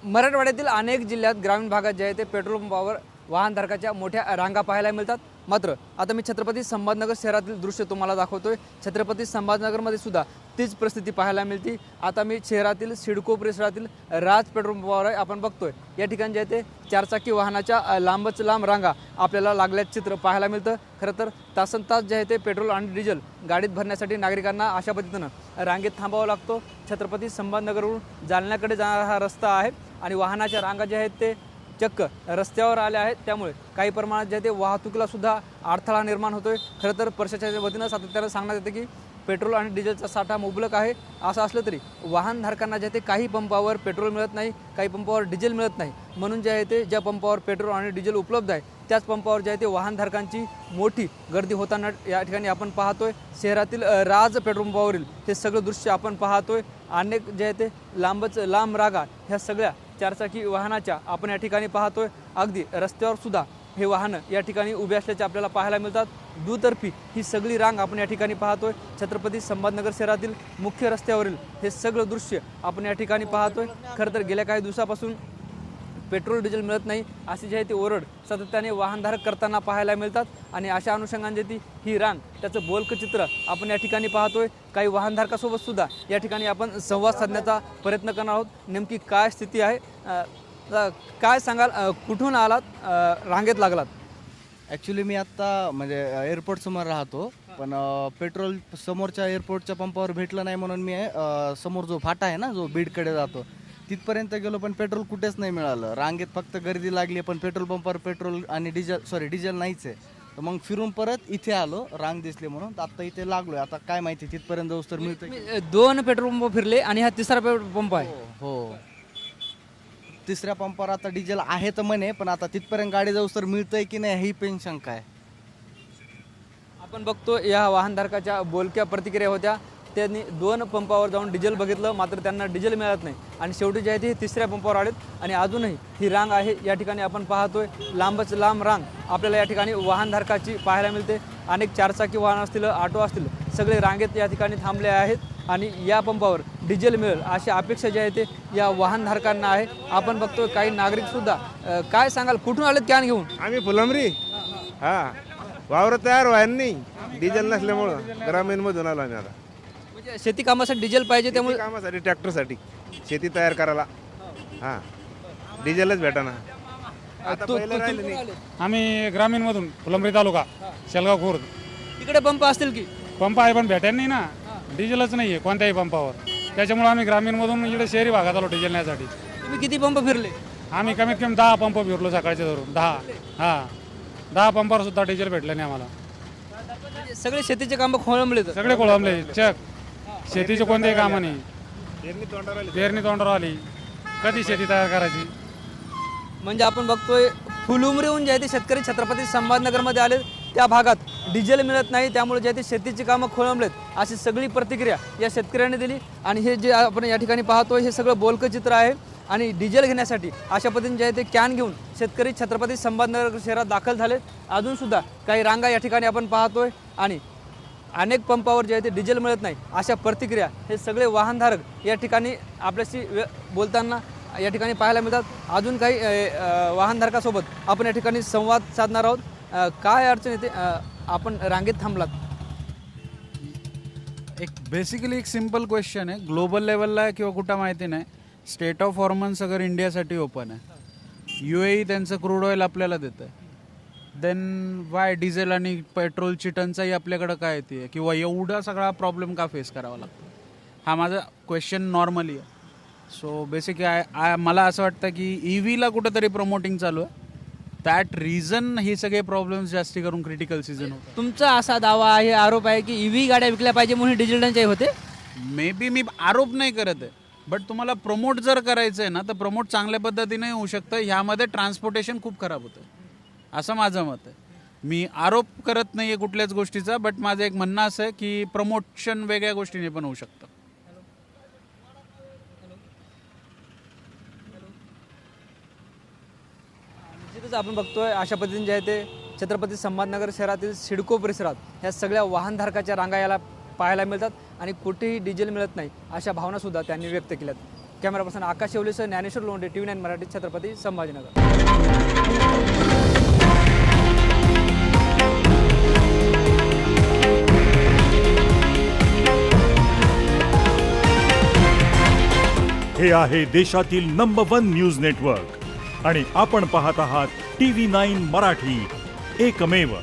मराठवाड्यातील अनेक जिल्ह्यात ग्रामीण भागात जे आहे ते पेट्रोल पंपावर वाहनधारकाच्या मोठ्या रांगा पाहायला मिळतात. मात्र आता मी छत्रपती संभाजीनगर शहरातील दृश्य तुम्हाला दाखवतोय. छत्रपती संभाजीनगरमध्ये सुद्धा तीच परिस्थिती पाहायला मिळते. आता मी शहरातील सिडको परिसरातील राज पेट्रोल पंपावर आहे. आपण बघतोय या ठिकाणी जे आहे ते चारचाकी वाहनाच्या लांबच लांब रांगा आपल्याला लागल्याचं चित्र पाहायला मिळतं. खरं तर तासनतास जे आहे ते पेट्रोल आणि डिझेल गाडीत भरण्यासाठी नागरिकांना अशा पद्धतीनं रांगेत थांबावं लागतो. छत्रपती संभाजीनगरवरून जालन्याकडे जाणारा हा रस्ता आहे आणि वाहनाच्या रांगा जे आहेत ते चक्क रस्त्यावर आले आहेत. त्यामुळे काही प्रमाणात जे ते वाहतुकीला सुद्धा अडथळा निर्माण होतोय. खरं तर प्रशासनाच्या वतीनं सातत्यानं सांगण्यात येतं की पेट्रोल आणि डिझेलचा साठा मुबलक आहे. असं असलं तरी वाहनधारकांना जे ते काही पंपावर पेट्रोल मिळत नाही, काही पंपावर डिझेल मिळत नाही. म्हणून जे आहे ते ज्या पंपावर पेट्रोल आणि डिझेल उपलब्ध आहे त्याच पंपावर जे आहे ते वाहनधारकांची मोठी गर्दी होताना या ठिकाणी आपण पाहतोय. शहरातील राज पेट्रोल पंपावरील हे सगळं दृश्य आपण पाहतोय. अनेक जे आहे ते लांबच लांब रागा ह्या सगळ्या चारचाकी वाहनाच्या आपण या ठिकाणी पाहतोय. अगदी रस्त्यावर सुद्धा हे वाहनं या ठिकाणी उभे असल्याचे आपल्याला पाहायला मिळतात. दुतर्फी ही सगळी रांग आपण या ठिकाणी पाहतोय. छत्रपती संभाजीनगर शहरातील मुख्य रस्त्यावरील हे सगळं दृश्य आपण या ठिकाणी पाहतोय. खरं तर गेल्या काही दिवसापासून पेट्रोल डिझेल मिळत नाही अशी जी आहे ती ओरड सातत्याने वाहनधारक करताना पाहायला मिळतात. आणि अशा अनुषंगाने ती ही रांग त्याचं बोलकं चित्र आपण या ठिकाणी पाहतोय. काही वाहनधारकासोबत सुद्धा या ठिकाणी आपण संवाद साधण्याचा प्रयत्न करणार आहोत. नेमकी काय स्थिती आहे, काय सांगाल, कुठून आलात, रांगेत लागलात? ॲक्च्युली मी आत्ता म्हणजे एअरपोर्टसमोर राहतो, पण पेट्रोल समोरच्या एअरपोर्टच्या पंपावर भेटलं नाही म्हणून मी समोर जो फाटा आहे ना जो बीडकडे जातो तिथपर्यंत गेलो, पण पेट्रोल कुठेच नाही मिळालं. रांगेत फक्त गर्दी लागली, पण पेट्रोल पंपावर पेट्रोल आणि डिझेल नाहीच आहे. तर मग फिरून परत इथे आलो, रांग दिसली म्हणून. तर आत्ता इथे लागलोय. आता काय माहिती तिथपर्यंत जाऊस तर मिळतं. दोन पेट्रोल पंप फिरले आणि हा तिसरा पेट्रोल पंप आहे. हो, तिसऱ्या पंपावर आता डिझेल आहे तर म्हणे, पण आता तिथपर्यंत गाडी जाऊस तर मिळतंय की नाही ही पण शंका आहे. आपण बघतो या वाहनधारकाच्या बोलक्या प्रतिक्रिया होत्या. त्यांनी दोन पंपावर जाऊन डिझेल बघितलं, मात्र त्यांना डिझेल मिळत नाही आणि शेवटी जे आहे ते तिसऱ्या पंपावर आलेत आणि अजूनही ही रांग आहे. या ठिकाणी आपण पाहतोय लांबच लांब रांग आपल्याला या ठिकाणी वाहनधारकाची पाहायला मिळते. अनेक चारचाकी वाहन असतील, ऑटो असतील, सगळे रांगेत या ठिकाणी थांबले आहेत आणि या पंपावर डिझेल मिळेल अशी अपेक्षा जी आहे ते या वाहनधारकांना आहे. आपण बघतोय काही नागरिकसुद्धा. काय सांगाल, कुठून आलेत कॅन घेऊन? आम्ही फुलंब्री वावर तयार व्हायला नाही डिझेल नसल्यामुळं ग्रामीणमधून आलो आम्ही. आता म्हणजे शेती कामासाठी डिझेल पाहिजे, त्यामुळे कामासाठी ट्रॅक्टरसाठी शेती तयार करायला डिझेलच भेटा ना. आता पहिलं राहिलं नाही. आम्ही ग्रामीणमधून फुलंब्री तालुका शेलगाव खुर्द. तिकडे पंप असतील की? पंप आहे पण भेटायला नाही ना, डिझेलच नाही आहे कोणत्याही पंपावर. त्याच्यामुळे आम्ही ग्रामीणमधून इकडे शहरी भागात आलो डिझेल नेण्यासाठी. तुम्ही किती पंप फिरले? आम्ही कमीत कमी 10 पंप फिरलो सकाळच्या धरून. 10 पंपावर सुद्धा डिझेल भेटलं नाही आम्हाला. म्हणजे सगळे शेतीचे कामं खोळंबले तर सगळे कोळंबले चक. शेतीचे कोणतेही कामं नाही. पेरणी तोंडावर आली, कधी शेती तयार करायची? म्हणजे आपण बघतोय फुलुमरीहून जे आहे ते शेतकरी छत्रपती संभाजीनगरमध्ये आले. त्या भागात डिझेल मिळत नाही, त्यामुळे जे आहे ते शेतीची कामं खोळंबलेत अशी सगळी प्रतिक्रिया या शेतकऱ्यांनी दिली. आणि हे जे आपण या ठिकाणी पाहतोय हे सगळं बोलकं चित्र आहे. आणि डिझेल घेण्यासाठी अशा पद्धतीने जे आहे ते कॅन घेऊन शेतकरी छत्रपती संभाजीनगर शहरात दाखल झालेत. अजूनसुद्धा काही रांगा या ठिकाणी आपण पाहतोय आणि अनेक पंपावर जे आहे ते डिझेल मिळत नाही अशा प्रतिक्रिया हे सगळे वाहनधारक या ठिकाणी आपल्याशी बोलताना या ठिकाणी पाहायला मिळतात. अजून काही वाहनधारकासोबत आपण या ठिकाणी संवाद साधणार आहोत. काय अडचण येते, आपण रांगेत थांबलात? बेसिकली एक सिंपल क्वेश्चन आहे. ग्लोबल लेवलला आहे किंवा कुठं माहिती नाही, स्टेट ऑफ हॉर्मन्स अगर इंडियासाठी ओपन आहे, UAE त्यांचं क्रूड ऑइल आपल्याला देतं आहे, देन वाय डिझेल आणि पेट्रोलची टंचाई आपल्याकडं काय येते किंवा एवढा सगळा प्रॉब्लेम का फेस करावा लागतो? हा माझा क्वेश्चन नॉर्मली आहे. सो बेसिकली मला असं वाटतं की EVला कुठंतरी प्रमोटिंग चालू आहे. दॅट रिझन हे सगळे प्रॉब्लेम्स जास्ती करून क्रिटिकल सीझन होतं. तुमचा असा दावा आहे, आरोप आहे की EV गाड्या विकल्या पाहिजे म्हणून डिझेल टंचाई होते? मे बी मी आरोप नाही करत आहे, बट तुम्हाला प्रमोट जर करायचं आहे ना तर प्रमोट चांगल्या पद्धतीने होऊ शकतं. ह्यामध्ये ट्रान्सपोर्टेशन खूप खराब होतं असं माझं मत आहे. मी आरोप करत नाही आहे कुठल्याच गोष्टीचा, बट माझं एक म्हणणं असं आहे की प्रमोशन वेगळ्या गोष्टीने पण होऊ शकतं. निश्चितच आपण बघतोय अशा पद्धतीने जे आहे ते छत्रपती संभाजीनगर शहरातील सिडको परिसरात ह्या सगळ्या वाहनधारकाच्या रांगा याला पाहायला मिळतात आणि कुठेही डिझेल मिळत नाही अशा भावनासुद्धा त्यांनी व्यक्त केल्यात. कॅमेरा पर्सन आकाश शेवलेसह ज्ञानेश्वर लोंढे, TV9 मराठी, छत्रपती संभाजीनगर. हे आहे देशातील नंबर 1 न्यूज नेटवर्क आणि आपण पाहत आहात TV9 मराठी, एकमेव.